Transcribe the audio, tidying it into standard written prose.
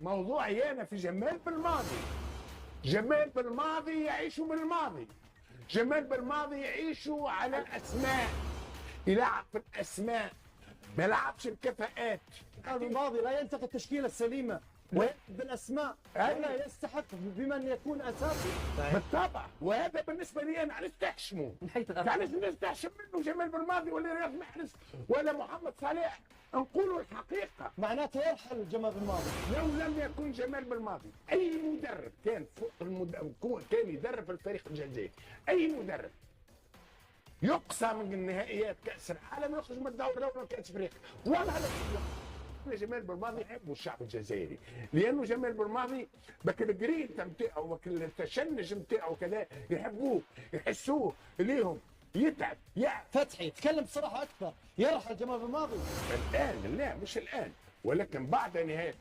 موضوعي أنا في جمال بالماضي. جمال بالماضي يعيشوا بالماضي. جمال بالماضي يعيشوا على الأسماء، يلعب في الأسماء، ما يلعبش الكفاءات. الماضي لا ينتقي التشكيلة السليمة ويكتب بالاسماء ولا يستحق بمن يكون اساسي. بالطبع، وهذا بالنسبه لي انا نستحشمه. علاش نستحشم منه جمال بالماضي ولا رياض محرز ولا محمد صالح؟ نقولوا الحقيقه. معناته يرحل جمال بالماضي. لو لم يكن جمال بالماضي، اي مدرب كان فوق كان يدرب الفريق الجزائري، اي مدرب يقصى من النهائيات كاس العالم يخرج من الدوري كاس افريقيا. والله جمال بالماضي يحبوا الشعب الجزائري، لانه جمال بالماضي بك الجرينتا نتاعو وك التشنج نتاعو كذا يحبوه، يحسوه ليهم، يتعب فتحي تكلم بصراحه اكثر، يرحل جمال بالماضي الان؟ لا مش الان، ولكن بعد نهايه